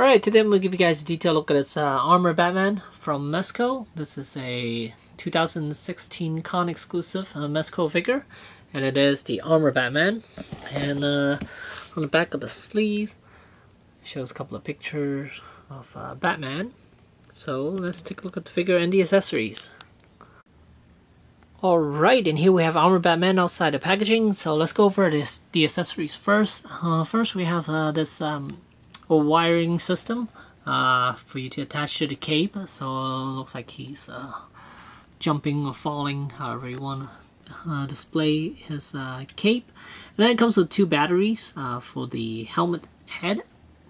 Alright, today I'm going to give you guys a detailed look at this Armor Batman from Mezco. This is a 2016 con exclusive Mezco figure, and it is the Armor Batman. And on the back of the sleeve, it shows a couple of pictures of Batman. So let's take a look at the figure and the accessories. Alright, and here we have Armor Batman outside the packaging. So let's go over the accessories first. First we have this a wiring system for you to attach to the cape, so it looks like he's jumping or falling, however you want to display his cape. And then it comes with two batteries for the helmet head,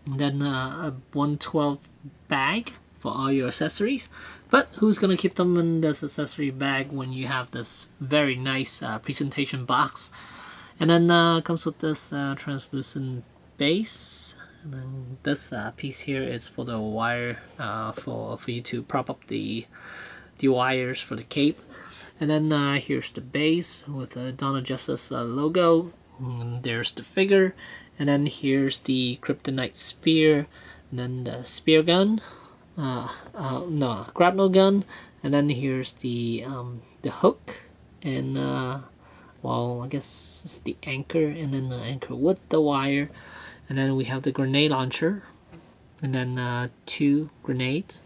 and then a 112 bag for all your accessories. But who's gonna keep them in this accessory bag when you have this very nice presentation box? And then it comes with this translucent base. And then this piece here is for the wire, for you to prop up the wires for the cape. And then here's the base with the Dawn of Justice logo. And there's the figure. And then here's the Kryptonite spear. And then the spear gun. No, grapnel gun. And then here's the hook. And well, I guess it's the anchor. And then the anchor with the wire. And then we have the grenade launcher, and then two grenades,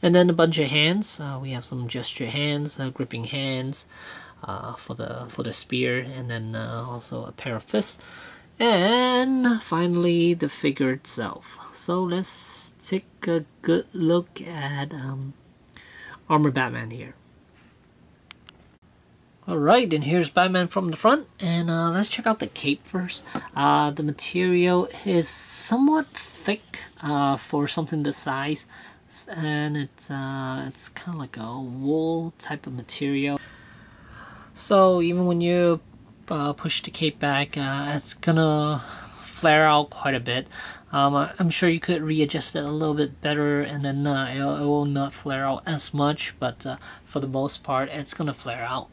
and then a bunch of hands. We have some gesture hands, gripping hands for the spear, and then also a pair of fists, and finally the figure itself. So let's take a good look at Armor Batman here. Alright, and here's Batman from the front, and let's check out the cape first. The material is somewhat thick for something this size, and it's kind of like a wool type of material. So even when you push the cape back, it's gonna flare out quite a bit. I'm sure you could readjust it a little bit better, and then it will not flare out as much, but for the most part, it's gonna flare out.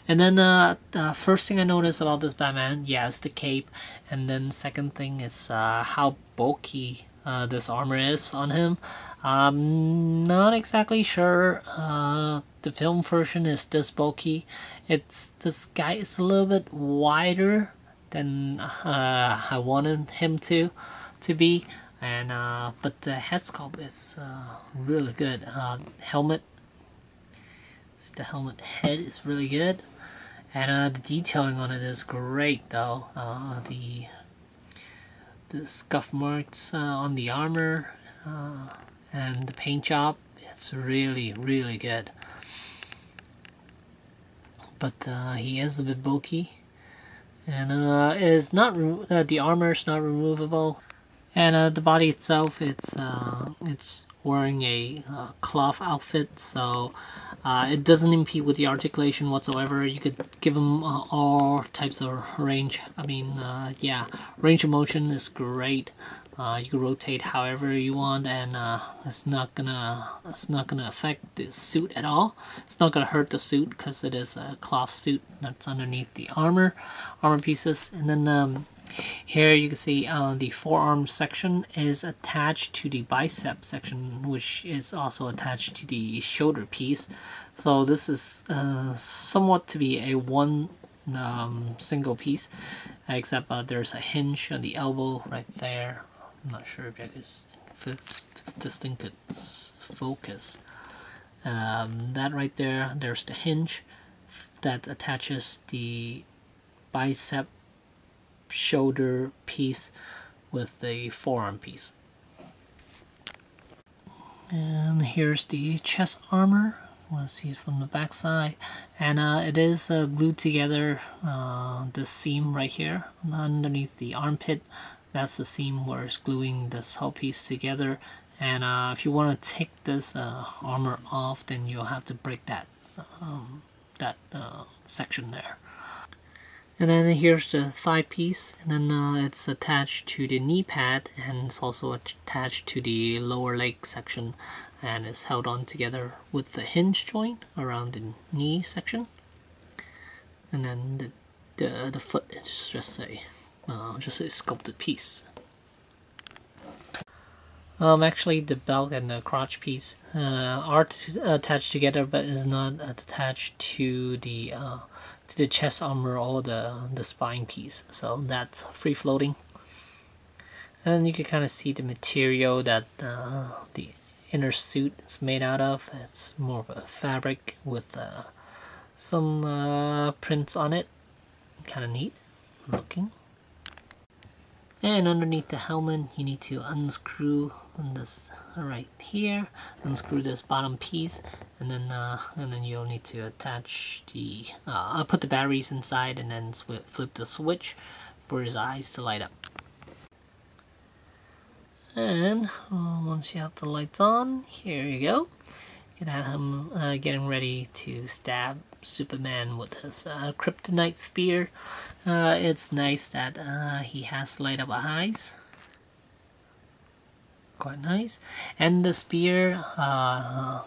And then the first thing I noticed about this Batman, yeah, is the cape. And then second thing is how bulky this armor is on him. Not exactly sure the film version is this bulky. This guy is a little bit wider than I wanted him to be. And but the head sculpt is really good. Helmet. The helmet head is really good. And the detailing on it is great, though. The scuff marks on the armor and the paint job, it's really, really good. But he is a bit bulky, and it is not the armor is not removable. And the body itself, it's wearing a cloth outfit, so it doesn't impede with the articulation whatsoever. You could give him all types of range. I mean, yeah, range of motion is great. You can rotate however you want, and it's not gonna affect the suit at all. It's not gonna hurt the suit because it is a cloth suit that's underneath the armor pieces. And then here you can see the forearm section is attached to the bicep section, which is also attached to the shoulder piece. So this is somewhat to be a one single piece, except there's a hinge on the elbow right there. I'm not sure if this thing could focus. That right there, there's the hinge that attaches the bicep shoulder piece with the forearm piece. And here's the chest armor. You want to see it from the back side, and it is glued together. This seam right here underneath the armpit, that's the seam where it's gluing this whole piece together. And if you want to take this armor off, then you'll have to break that section there. And then here's the thigh piece, and then it's attached to the knee pad, and it's also attached to the lower leg section, and it's held on together with the hinge joint around the knee section. And then the foot is just a sculpted piece. Actually, the belt and the crotch piece are attached together, but is not attached to the chest armor or the spine piece. So that's free floating, and you can kind of see the material that the inner suit is made out of. It's more of a fabric with some prints on it. Kind of neat looking. And underneath the helmet, you need to unscrew on this right here, unscrew this bottom piece, and then you'll need to attach the I'll put the batteries inside, and then flip the switch for his eyes to light up. And once you have the lights on, here you go. You can have him getting ready to stab Superman with his kryptonite spear. It's nice that he has light up eyes. Quite nice. And the spear,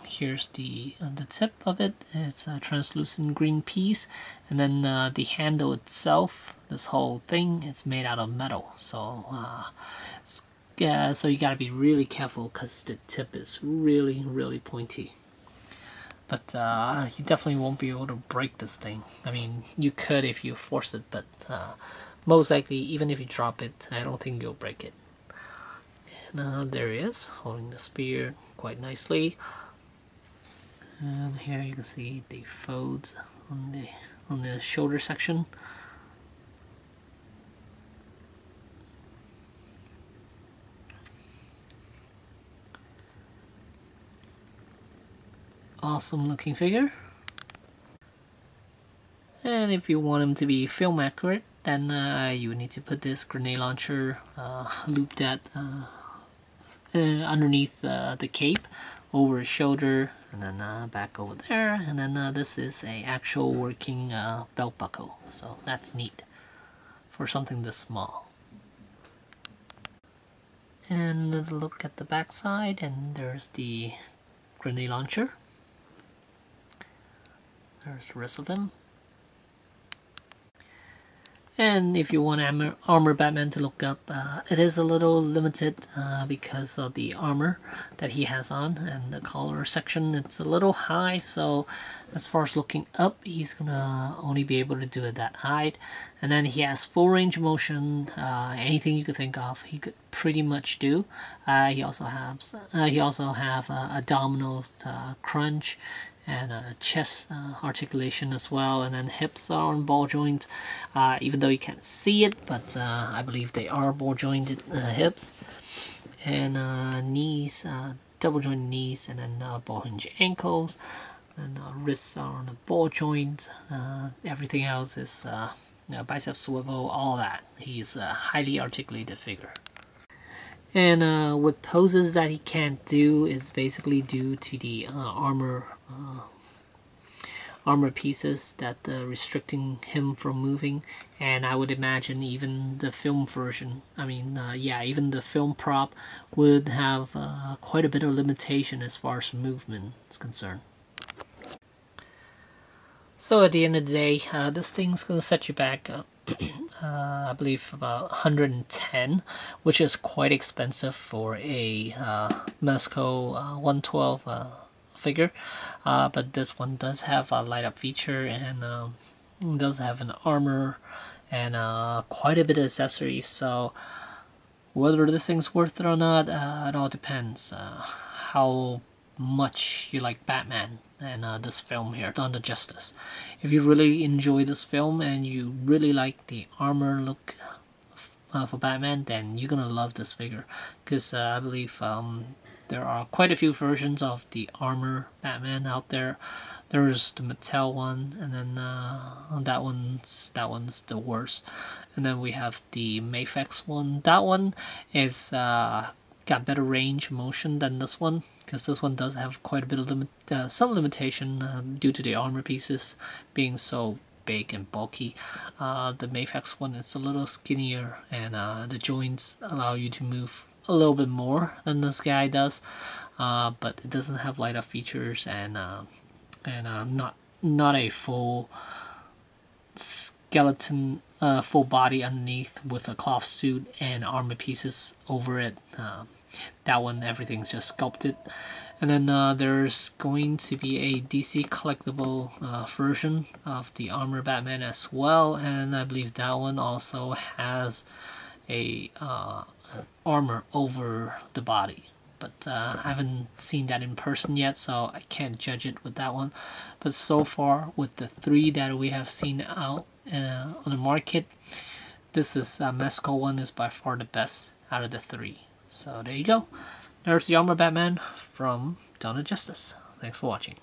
here's the tip of it. It's a translucent green piece, and then the handle itself, this whole thing, it's made out of metal. So so you gotta be really careful because the tip is really pointy. But you definitely won't be able to break this thing. I mean, you could if you force it, but most likely, even if you drop it, I don't think you'll break it. And there he is, holding the spear quite nicely. And here you can see the folds on the shoulder section. Awesome looking figure. And if you want him to be film accurate, then you need to put this grenade launcher, loop that underneath the cape, over his shoulder, and then back over there, and then this is a actual working belt buckle, so that's neat for something this small. And let's look at the back side, and there's the grenade launcher. There's the rest of him. And if you want Armor Batman to look up, it is a little limited because of the armor that he has on, and the collar section, it's a little high, so as far as looking up, he's gonna only be able to do it that height. And then he has full range of motion, anything you could think of he could pretty much do. He also has abdominal crunch, and chest articulation as well, and then hips are on ball joint, even though you can't see it, but I believe they are ball jointed hips, and knees, double jointed knees, and then ball hinge ankles, and wrists are on the ball joint. Everything else is bicep swivel, all that. He's a highly articulated figure. And what poses that he can't do is basically due to the armor pieces that restricting him from moving. And I would imagine even the film version, even the film prop would have quite a bit of limitation as far as movement is concerned. So at the end of the day, this thing's gonna set you back I believe about 110, which is quite expensive for a Mezco 112 figure, but this one does have a light up feature, and does have an armor and quite a bit of accessories. So whether this thing's worth it or not, it all depends how much you like Batman and this film here, Dawn of Justice. If you really enjoy this film and you really like the armor look for Batman, then you're gonna love this figure, because I believe there are quite a few versions of the armor Batman out there. There's the Mattel one, and then that one's the worst. And then we have the Mafex one. That one is got better range of motion than this one, because this one does have quite a bit of some limitation due to the armor pieces being so big and bulky. The Mafex one is a little skinnier, and the joints allow you to move a little bit more than this guy does, but it doesn't have light up features, and not a full skeleton, full body underneath with a cloth suit and armor pieces over it. That one, everything's just sculpted. And then there's going to be a DC collectible version of the Armor Batman as well, and I believe that one also has a armor over the body. But I haven't seen that in person yet, so I can't judge it with that one. But so far, with the 3 that we have seen out on the market, this is Mezco One is by far the best out of the 3. So there you go. There's the Armor Batman from Dawn of Justice. Thanks for watching.